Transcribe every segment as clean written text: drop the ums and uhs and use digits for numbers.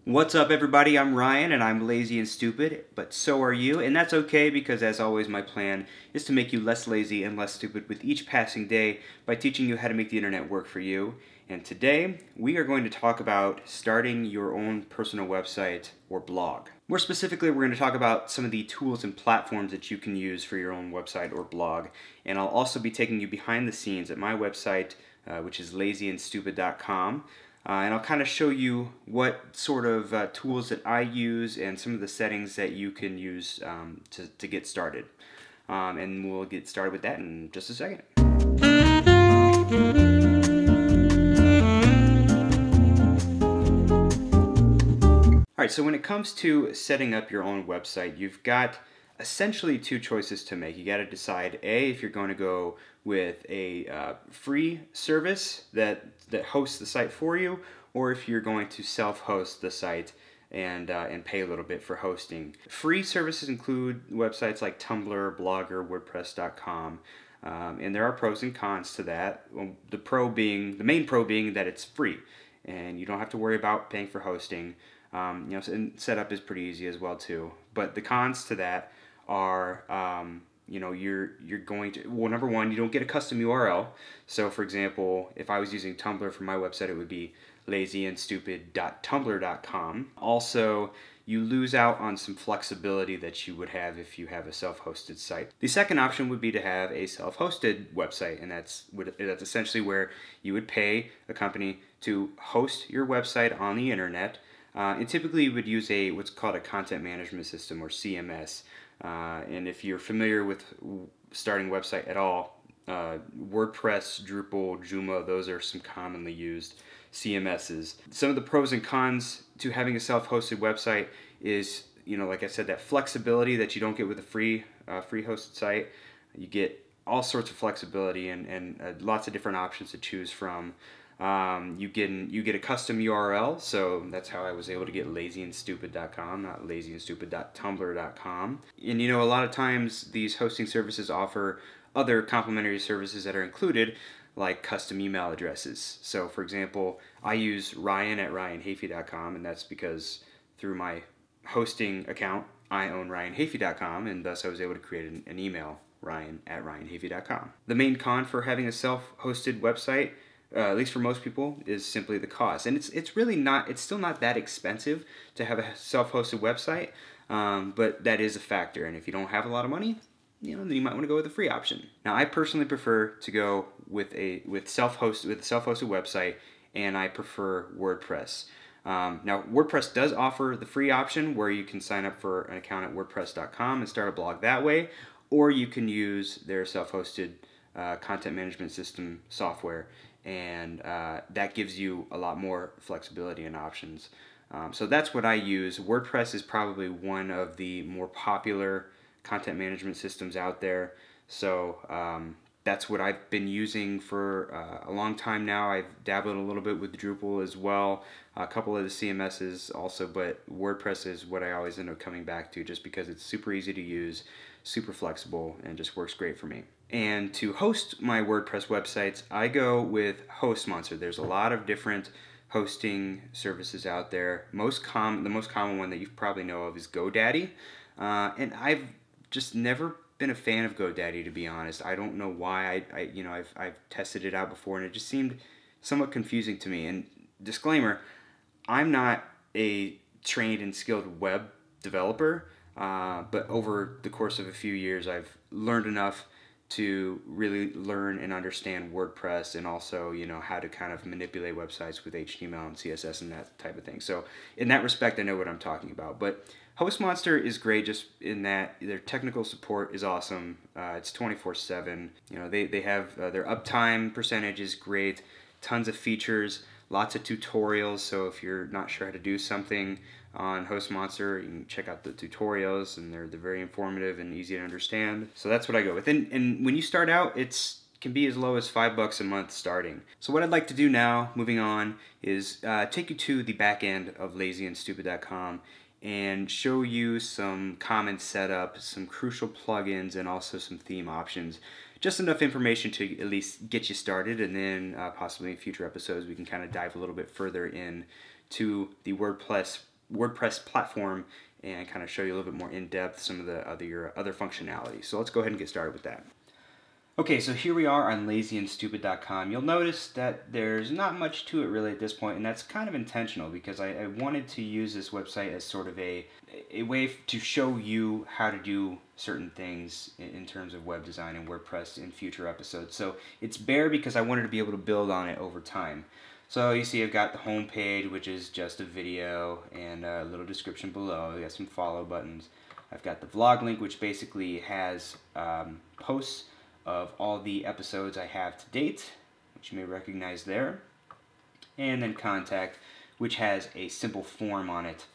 What's up, everybody? I'm Ryan, and I'm lazy and stupid, but so are you, and that's okay because, as always, my plan is to make you less lazy and less stupid with each passing day by teaching you how to make the internet work for you. And today, we are going to talk about starting your own personal website or blog. More specifically, we're going to talk about some of the tools and platforms that you can use for your own website or blog, and I'll also be taking you behind the scenes at my website, which is lazyandstupid.com. And I'll kind of show you what sort of tools that I use and some of the settings that you can use to get started. And we'll get started with that in just a second. Alright, so when it comes to setting up your own website, you've got essentially two choices to make. You got to decide if you're going to go with a free service that hosts the site for you, or if you're going to self-host the site and pay a little bit for hosting. Free services include websites like Tumblr, Blogger, WordPress.com, and there are pros and cons to that. Well, the main pro being that it's free and you don't have to worry about paying for hosting. And setup is pretty easy as well too. But the cons to that are, you're going to, well, number one, you don't get a custom URL. So for example, if I was using Tumblr for my website, it would be lazyandstupid.tumblr.com. Also, you lose out on some flexibility that you would have if you have a self-hosted site. The second option would be to have a self-hosted website, and that's essentially where you would pay a company to host your website on the internet. And typically you would use what's called a content management system, or CMS. And if you're familiar with starting a website at all, WordPress, Drupal, Joomla, those are some commonly used CMSs. Some of the pros and cons to having a self-hosted website is, like I said, that flexibility that you don't get with a free hosted site. You get all sorts of flexibility and lots of different options to choose from. You get a custom URL, so that's how I was able to get lazyandstupid.com, not lazyandstupid.tumblr.com. And a lot of times these hosting services offer other complimentary services that are included, like custom email addresses. So for example, I use Ryan at ryanhafey.com, and that's because through my hosting account, I own ryanhafey.com, and thus I was able to create an email, Ryan at ryanhafey.com. The main con for having a self-hosted website, at least for most people, is simply the cost. And it's still not that expensive to have a self-hosted website, but that is a factor. And if you don't have a lot of money, then you might want to go with a free option. Now, I personally prefer to go with a self-hosted website, and I prefer WordPress. Now, WordPress does offer the free option where you can sign up for an account at WordPress.com and start a blog that way, or you can use their self-hosted content management system software, and that gives you a lot more flexibility and options. So that's what I use. WordPress is probably one of the more popular content management systems out there. So that's what I've been using for a long time now. I've dabbled a little bit with Drupal as well, a couple of the CMSs also, but WordPress is what I always end up coming back to just because it's super easy to use, super flexible, and just works great for me. And to host my WordPress websites, I go with HostMonster. There's a lot of different hosting services out there. The most common one that you probably know of is GoDaddy, and I've just never been a fan of GoDaddy, to be honest. I don't know why. I've tested it out before, and it just seemed somewhat confusing to me. And disclaimer, I'm not a trained and skilled web developer, but over the course of a few years, I've learned enough to really learn and understand WordPress, and also how to kind of manipulate websites with HTML and CSS and that type of thing. So in that respect, I know what I'm talking about. But HostMonster is great just in that their technical support is awesome. It's 24/7. They have their uptime percentage is great, tons of features, lots of tutorials. So if you're not sure how to do something on HostMonster, you can check out the tutorials, and they're very informative and easy to understand. So that's what I go with. And when you start out, it can be as low as $5 a month starting. So what I'd like to do now, moving on, is take you to the back end of lazyandstupid.com and show you some common setup, some crucial plugins, and also some theme options. Just enough information to at least get you started, and then possibly in future episodes we can kind of dive a little bit further in to the WordPress WordPress platform and kind of show you a little bit more in depth some of the other functionality. So let's go ahead and get started with that. Okay, so here we are on lazyandstupid.com. You'll notice that there's not much to it really at this point, and that's kind of intentional because I wanted to use this website as sort of a way to show you how to do certain things in terms of web design and WordPress in future episodes. So it's bare because I wanted to be able to build on it over time. So you see I've got the home page, which is just a video and a little description below. I got some follow buttons. I've got the vlog link, which basically has posts of all the episodes I have to date, which you may recognize there. And then contact, which has a simple form on it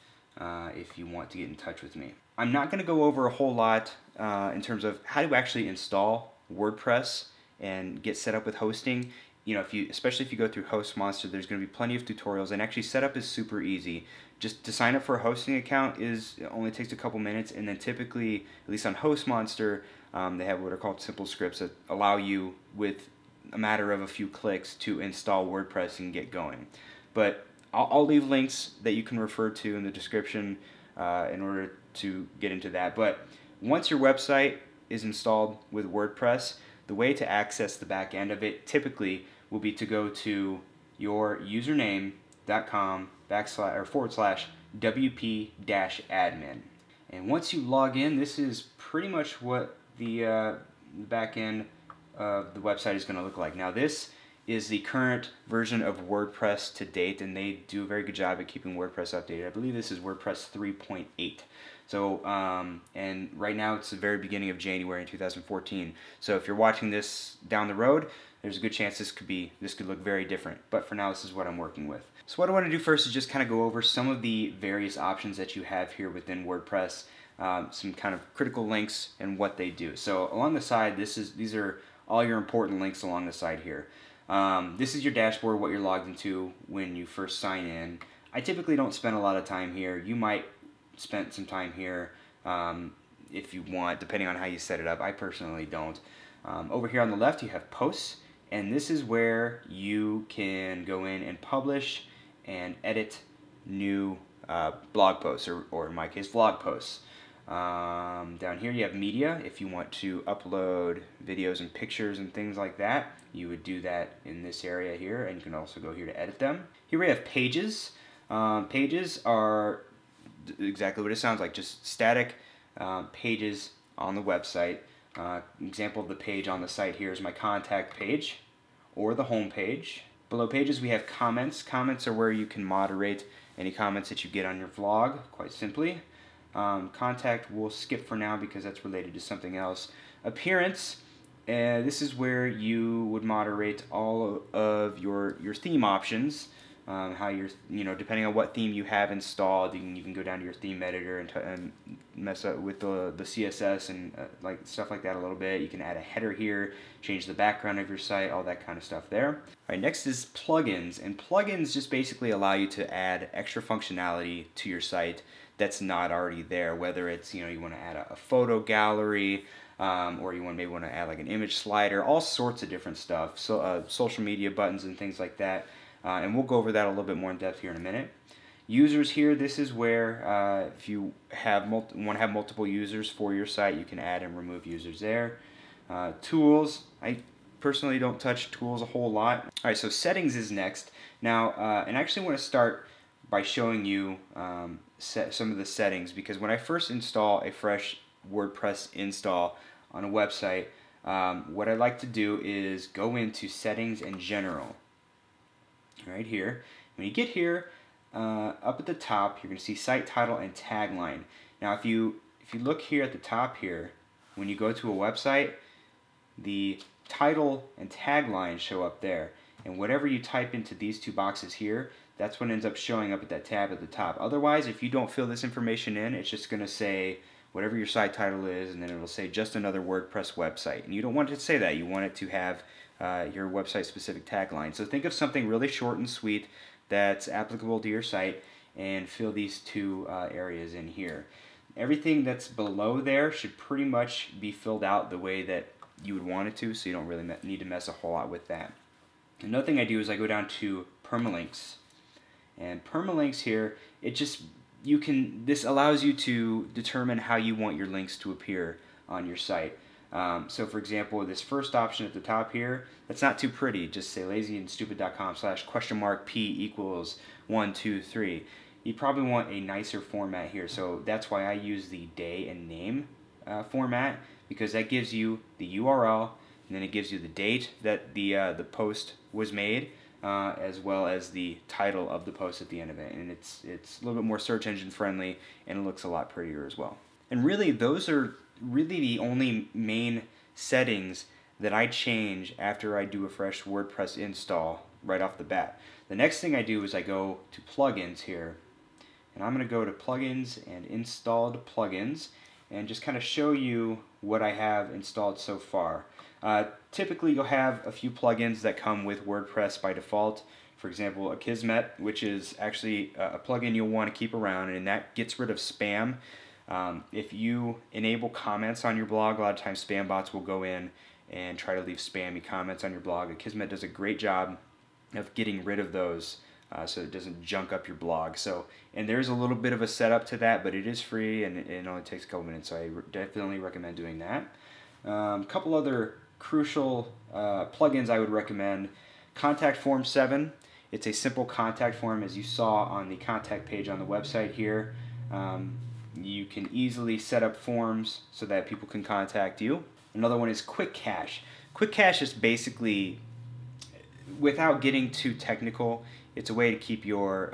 if you want to get in touch with me. I'm not going to go over a whole lot in terms of how to actually install WordPress and get set up with hosting. You know, especially if you go through HostMonster, there's going to be plenty of tutorials, and actually setup is super easy. Just to sign up for a hosting account only takes a couple minutes, and then typically, at least on HostMonster, they have what are called simple scripts that allow you, with a matter of a few clicks, to install WordPress and get going. But I'll leave links that you can refer to in the description in order to get into that. But once your website is installed with WordPress, the way to access the back end of it typically will be to go to your username.com//wp-admin. And once you log in, this is pretty much what the back end of the website is going to look like. Now this is the current version of WordPress to date, and they do a very good job at keeping WordPress updated. I believe this is WordPress 3.8. So, and right now it's the very beginning of January in 2014. So if you're watching this down the road, there's a good chance this could look very different. But for now, this is what I'm working with. So what I want to do first is just kind of go over some of the various options that you have here within WordPress, some kind of critical links and what they do. So along the side, these are all your important links along the side here. This is your dashboard, what you're logged into when you first sign in. I typically don't spend a lot of time here. You might spend some time here if you want, depending on how you set it up. I personally don't. Over here on the left, you have posts, and this is where you can go in and publish and edit new blog posts, or in my case, vlog posts. Down here you have media. If you want to upload videos and pictures and things like that, you would do that in this area here, and you can also go here to edit them. Here we have pages. Pages are exactly what it sounds like, just static pages on the website. Example of the page on the site here is my contact page or the home page. Below pages we have comments. Comments are where you can moderate any comments that you get on your vlog, quite simply. Contact we'll skip for now because that's related to something else. Appearance, this is where you would moderate all of your theme options. How depending on what theme you have installed, you can even go down to your theme editor and mess up with the CSS and like stuff like that a little bit. You can add a header here, change the background of your site, all that kind of stuff there. All right, next is plugins, and plugins just basically allow you to add extra functionality to your site that's not already there. Whether it's you want to add a photo gallery, or you maybe want to add like an image slider, all sorts of different stuff. So social media buttons and things like that. And we'll go over that a little bit more in depth here in a minute. Users here, this is where if you want to have multiple users for your site, you can add and remove users there. Tools, I personally don't touch tools a whole lot. All right, so settings is next. Now, and I actually want to start by showing you some of the settings, because when I first install a fresh WordPress install on a website, what I like to do is go into settings and general. Right here. When you get here, up at the top, you're going to see site title and tagline. Now, if you look here at the top here, when you go to a website, the title and tagline show up there, and whatever you type into these two boxes here, that's what ends up showing up at that tab at the top. Otherwise, if you don't fill this information in, it's just going to say whatever your site title is, and then it'll say just another WordPress website. And you don't want it to say that. You want it to have your website specific tagline. So think of something really short and sweet that's applicable to your site, and fill these two areas in here. Everything that's below there should pretty much be filled out the way that you would want it to, so you don't really need to mess a whole lot with that. Another thing I do is I go down to Permalinks. And Permalinks here, it just this allows you to determine how you want your links to appear on your site. So for example, this first option at the top here, that's not too pretty. Just say lazyandstupid.com/?p=123. You probably want a nicer format here. So that's why I use the day and name format, because that gives you the URL, and then it gives you the date that the post was made, as well as the title of the post at the end of it. And it's a little bit more search engine friendly, and it looks a lot prettier as well. And really, those are really the only main settings that I change after I do a fresh WordPress install right off the bat. The next thing I do is I go to plugins here, and I'm going to go to plugins and installed plugins, and just kind of show you what I have installed so far. Typically you'll have a few plugins that come with WordPress by default. For example, Akismet, which is actually a plugin you'll want to keep around, and that gets rid of spam. If you enable comments on your blog, a lot of times spam bots will go in and try to leave spammy comments on your blog. Akismet does a great job of getting rid of those, so it doesn't junk up your blog. And there's a little bit of a setup to that, but it is free and it only takes a couple minutes, so I definitely recommend doing that. A couple other crucial plugins I would recommend. Contact Form 7. It's a simple contact form, as you saw on the contact page on the website here. You can easily set up forms so that people can contact you. Another one is Quick Cache. Quick Cache is basically, without getting too technical, it's a way to keep your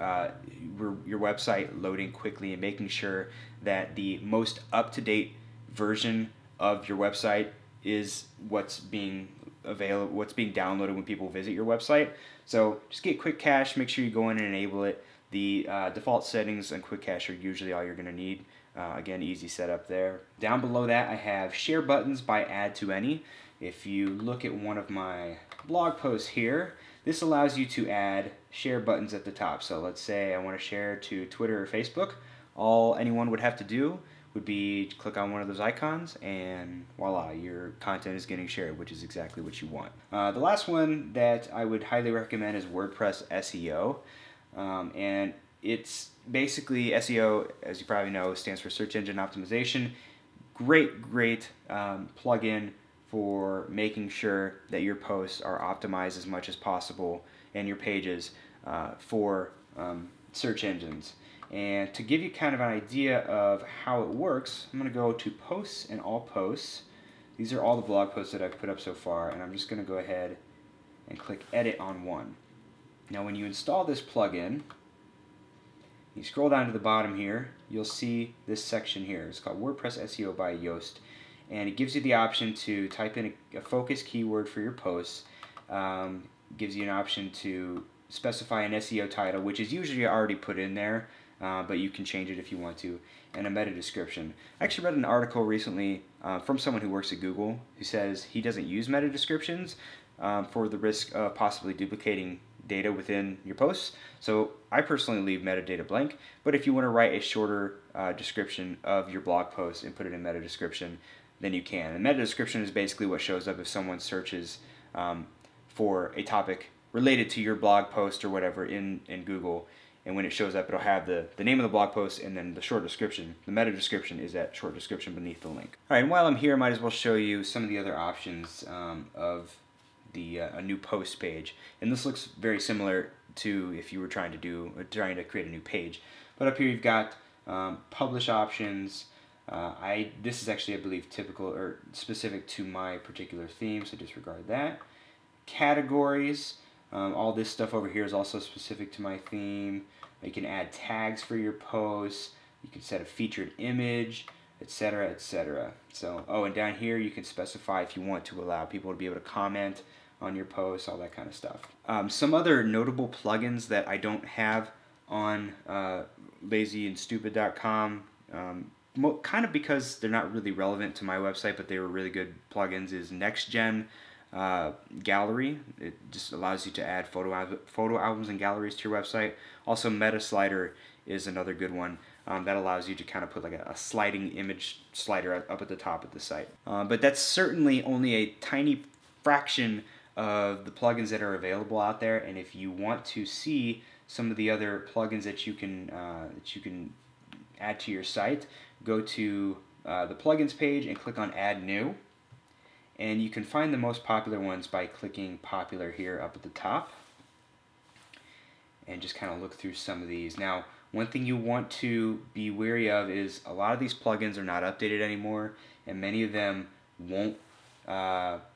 website loading quickly and making sure that the most up-to-date version of your website is what's being downloaded when people visit your website. So just get Quick Cache, make sure you go in and enable it. The default settings on Quick Cache are usually all you're going to need. Again, easy setup there. Down below that I have share buttons by add to any. If you look at one of my blog posts here, this allows you to add share buttons at the top. So let's say I want to share to Twitter or Facebook. All anyone would have to do would be click on one of those icons, and voila, your content is getting shared, which is exactly what you want. The last one that I would highly recommend is WordPress Seo. And it's basically SEO, as you probably know, stands for Search Engine Optimization. Great plugin for making sure that your posts are optimized as much as possible and your pages for search engines. And to give you kind of an idea of how it works, I'm going to go to Posts and All Posts. These are all the blog posts that I've put up so far, and I'm just going to go ahead and click Edit on one. Now when you install this plugin, you scroll down to the bottom here, you'll see this section here. It's called WordPress SEO by Yoast, and it gives you the option to type in a focus keyword for your posts. Gives you an option to specify an SEO title, which is usually already put in there, but you can change it if you want to, and a meta description. I actually read an article recently from someone who works at Google who says he doesn't use meta descriptions for the risk of possibly duplicating data within your posts. So I personally leave metadata blank, but if you want to write a shorter description of your blog post and put it in meta description, then you can. And meta description is basically what shows up if someone searches for a topic related to your blog post or whatever in Google, and when it shows up, it'll have the name of the blog post and then the short description. The meta description is that short description beneath the link. All right, and while I'm here, I might as well show you some of the other options of a new post page, and this looks very similar to if you were trying to create a new page. But up here you've got publish options. This is actually, I believe, typical or specific to my particular theme, so disregard that. Categories. All this stuff over here is also specific to my theme. You can add tags for your posts. You can set a featured image, etc., etc. So, and down here you can specify if you want to allow people to be able to comment on your posts, all that kind of stuff. Some other notable plugins that I don't have on lazyandstupid.com, kind of because they're not really relevant to my website, but they were really good plugins, is NextGen Gallery. It just allows you to add photo albums and galleries to your website. Also, Meta Slider is another good one that allows you to kind of put like a sliding image slider up at the top of the site. But that's certainly only a tiny fraction of the plugins that are available out there, and if you want to see some of the other plugins that you can add to your site, go to the plugins page and click on Add New. And you can find the most popular ones by clicking Popular here up at the top. And just kind of look through some of these. Now, one thing you want to be wary of is a lot of these plugins are not updated anymore, and many of them won't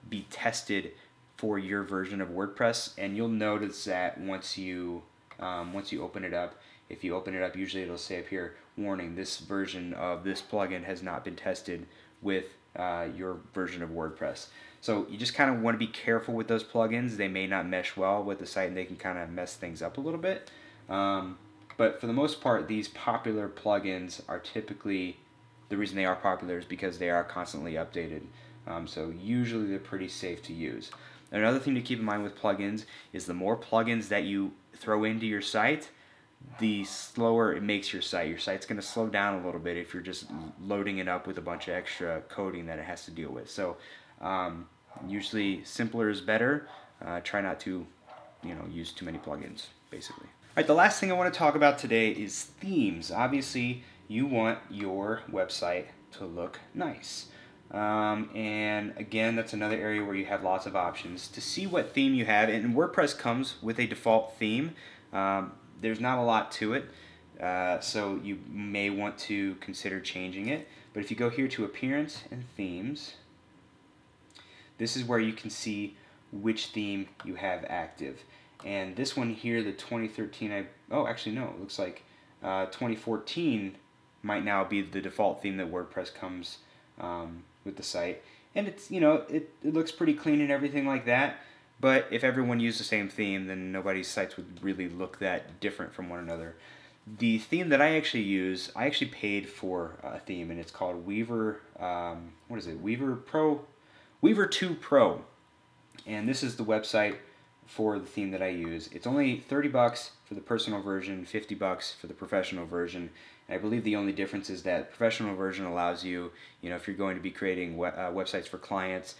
be tested for your version of WordPress. And you'll notice that once you open it up, if you open it up, usually it'll say up here, warning, this version of this plugin has not been tested with your version of WordPress. So you just kind of want to be careful with those plugins. They may not mesh well with the site, and they can kind of mess things up a little bit. But for the most part, these popular plugins are typically, the reason they are popular is because they are constantly updated. So usually they're pretty safe to use. Another thing to keep in mind with plugins is the more plugins that you throw into your site, the slower it makes your site. Your site's going to slow down a little bit if you're just loading it up with a bunch of extra coding that it has to deal with. So usually simpler is better. Try not to use too many plugins, basically. All right, the last thing I want to talk about today is themes. Obviously, you want your website to look nice. And again, that's another area where you have lots of options. To see what theme you have, and WordPress comes with a default theme. There's not a lot to it, so you may want to consider changing it. But if you go here to Appearance and Themes, this is where you can see which theme you have active. And this one here, the 2013, oh actually no, it looks like 2014 might now be the default theme that WordPress comes with the site. And it's, it looks pretty clean and everything like that. But if everyone used the same theme, then nobody's sites would really look that different from one another. The theme that I actually use, I actually paid for a theme, and it's called Weaver, what is it, Weaver 2 Pro. And this is the website for the theme that I use. It's only 30 bucks for the personal version, 50 bucks for the professional version. And I believe the only difference is that the professional version allows you, if you're going to be creating websites for clients,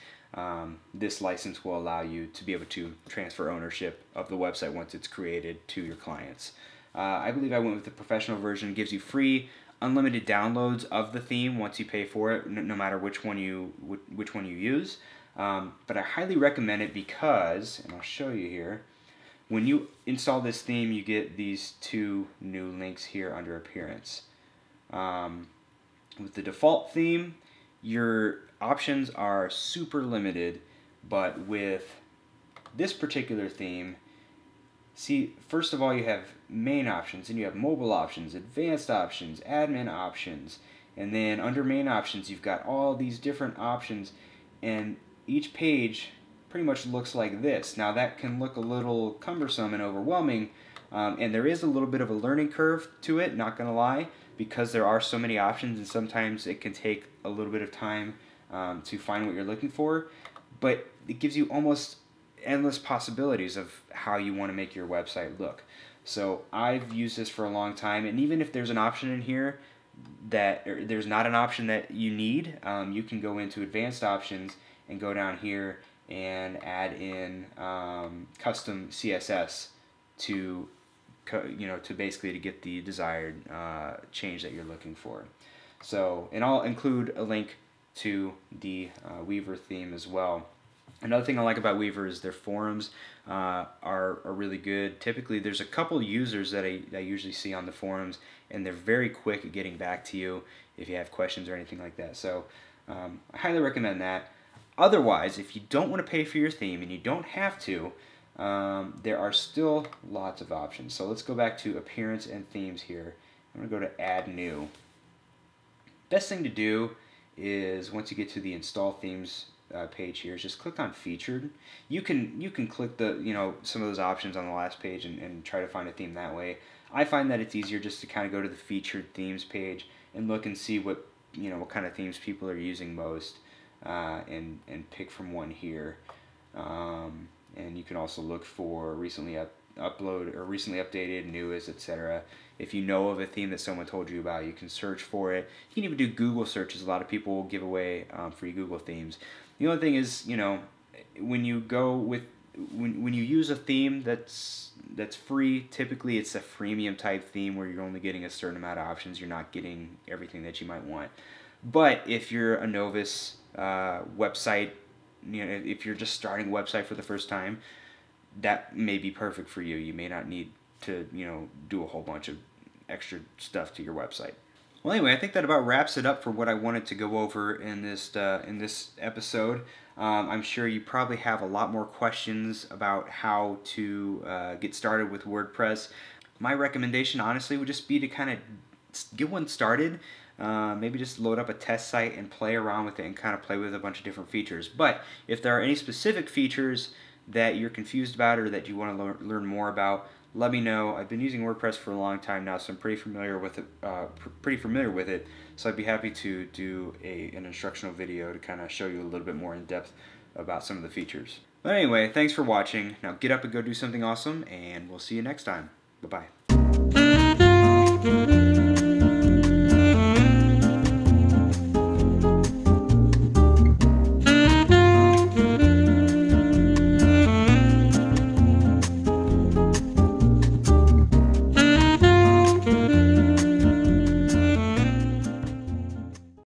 this license will allow you to be able to transfer ownership of the website once it's created to your clients. I believe I went with the professional version. It gives you free, unlimited downloads of the theme once you pay for it, no matter which one you use. But I highly recommend it because, and I'll show you here, when you install this theme, you get these two new links here under Appearance. With the default theme, your options are super limited, but with this particular theme, see, first of all, you have main options, and you have mobile options, advanced options, admin options, and then under main options, you've got all these different options, and each page pretty much looks like this. Now that can look a little cumbersome and overwhelming, and there is a little bit of a learning curve to it, not gonna lie, because there are so many options, and sometimes it can take a little bit of time to find what you're looking for, but it gives you almost endless possibilities of how you want to make your website look. So I've used this for a long time, and even if there's an option in here that there's not an option that you need, you can go into advanced options and go down here and add in custom CSS to basically to get the desired change that you're looking for. So, and I'll include a link to the Weaver theme as well. Another thing I like about Weaver is their forums are really good. Typically, there's a couple users that I usually see on the forums, and they're very quick at getting back to you if you have questions or anything like that. So I highly recommend that. Otherwise, if you don't want to pay for your theme, and you don't have to, there are still lots of options. So let's go back to Appearance and Themes here. I'm going to go to Add New. Best thing to do is once you get to the Install Themes page here, is just click on Featured. You can click the some of those options on the last page and try to find a theme that way. I find that it's easier just to kind of go to the Featured Themes page and look and see what kind of themes people are using most, and pick from one here. And you can also look for recently updated, newest, etc. If you know of a theme that someone told you about, you can search for it. You can even do Google searches. A lot of people will give away free Google themes. The only thing is, when you go with when you use a theme that's free, typically it's a freemium type theme where you're only getting a certain amount of options. You're not getting everything that you might want. But if you're a novice website, if you're just starting a website for the first time, that may be perfect for you. You may not need to, do a whole bunch of extra stuff to your website. Well, anyway, I think that about wraps it up for what I wanted to go over in this episode. I'm sure you probably have a lot more questions about how to get started with WordPress. My recommendation, honestly, would just be to kind of get one started. Maybe just load up a test site and play around with it and kind of play with a bunch of different features. But if there are any specific features that you're confused about or that you want to learn more about, let me know. I've been using WordPress for a long time now, so I'm pretty familiar with it. So I'd be happy to do an instructional video to kind of show you a little bit more in depth about some of the features. But anyway, thanks for watching. Now get up and go do something awesome, and we'll see you next time. Bye-bye.